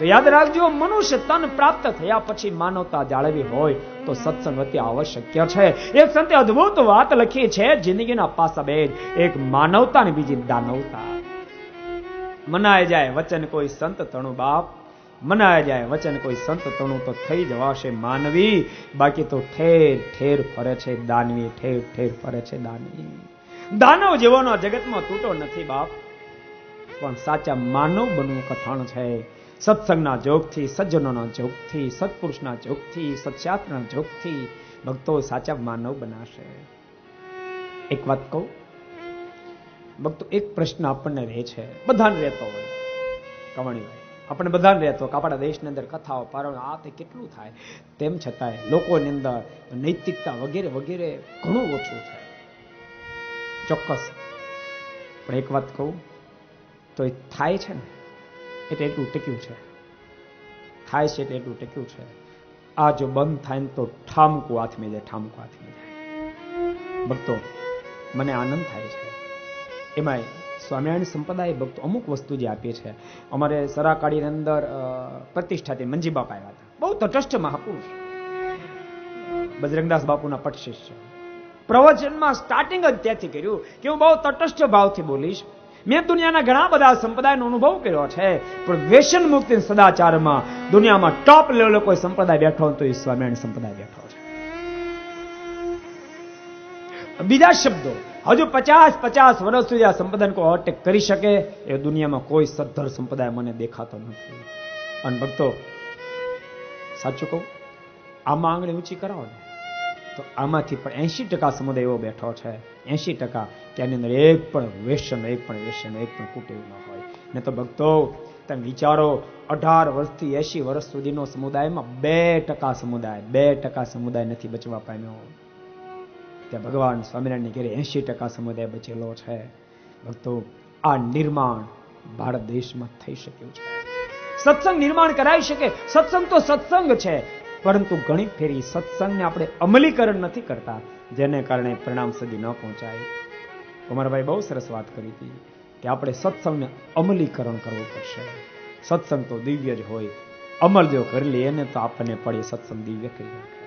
તો યાદ રાખજો, મનુષ્ય તન પ્રાપ્ત થયા પછી માનવતા જાળવી હોય તો સત્સંગ અતિ આવશ્યક છે. એક સંતે અદ્ભુત વાત લખી છે, જિંદગીના પાસા બે, એક માનવતા ને બીજી દાનવતા. મનાય જાય વચન કોઈ સંત તણું બાપ, મનાય જાય વચન કોઈ સંત તણું તો થઈ જવાશે માનવી, બાકી તો ઠેર ઠેર ફરે છે દાનવી, ઠેર ઠેર ફરે છે દાનવી. દાનવ જેવાનો જગતમાં તૂટો નથી બાપ, પણ સાચા માનવ બનવું કઠણ છે. સત્સંગના જોગથી, સજ્જનોના જોગથી, સત્પુરુષના જોગથી, સત્શાસ્ત્રના જોગથી ભક્તો સાચા માનવ બનાશે. એક વાત કહું ભક્તો, એક પ્રશ્ન આપણને રહે છે, બધાને રહેતો હોય કવાણીભાઈ, આપણે બધાને રહેતો કે આપણા દેશની અંદર કથાઓ પારણ આ તે કેટલું થાય, તેમ છતાંય લોકોની અંદર નૈતિકતા વગેરે વગેરે ઘણું ઓછું છે. ચોક્કસ, પણ એક વાત કહું તો એ થાય છે ને એટલે એટલું ટેક્યું છે, થાય છે એટલે એટલું ટેક્યું છે. આ જો બંધ થાય ને તો ઠામકું હાથમાં જાય, ઠામકું હાથમાં જાય. ભક્તો મને આનંદ થાય છે. એમાં સ્વામિનારાયણ સંપ્રદાય ભક્તો અમુક વસ્તુ જે આપીએ છે. અમારે સરાકાડીની અંદર પ્રતિષ્ઠાથી મંજી બાપા આવ્યા હતા, બહુ તટસ્થ મહાપુરુષ, બજરંગદાસ બાપુના પટ શિષ્ય. પ્રવચનમાં સ્ટાર્ટિંગ જ ત્યાંથી કર્યું કે હું બહુ તટસ્થ ભાવથી બોલીશ. મેં દુનિયાના ઘણા બધા સંપ્રદાયનો અનુભવ કર્યો છે, પણ વ્યસન મુક્તિ સદાચારમાં દુનિયામાં ટોપ લેવલે કોઈ સંપ્રદાય બેઠો તો એ સ્વામિનારાયણ સંપ્રદાય બેઠો છે. બીજા શબ્દો, હજુ 50 વર્ષ સુધી આ સંપ્રદાય કોઈ ઓવરટેક કરી શકે એ દુનિયામાં કોઈ સદ્ધર સંપ્રદાય મને દેખાતો નથી. અને ભક્તો સાચું કહું, આમાં આંગળી ઊંચી કરાવો ને તો આમાંથી પણ 80% સમુદાય એવો બેઠો છે, 80% કે આની અંદર એક પણ વ્યસન, એક પણ કુટેવ ન હોય. ને તો ભક્તો તમે વિચારો, 18 વર્ષથી 80 વર્ષ સુધીનો સમુદાયમાં 2% સમુદાય નથી બચવા પામ્યો. ત્યાં ભગવાન સ્વામિનારાયણની ઘેરે 80% સમુદાય બચેલો છે. ભક્તો આ નિર્માણ ભારત દેશમાં થઈ શક્યું છે. સત્સંગ નિર્માણ કરાવી શકે. સત્સંગ તો સત્સંગ છે, પરંતુ ઘણી ફેરી સત્સંગને આપણે અમલીકરણ નથી કરતા, જેને કારણે પરિણામ સુધી ન પહોંચાય. કુમારભાઈ બહુ સરસ વાત કરી હતી કે આપણે સત્સંગને અમલીકરણ કરવું પડશે. સત્સંગ તો દિવ્ય જ હોય, અમલ જો કરી લઈએ ને તો આપણને પડે સત્સંગ દિવ્ય કરી નાખે.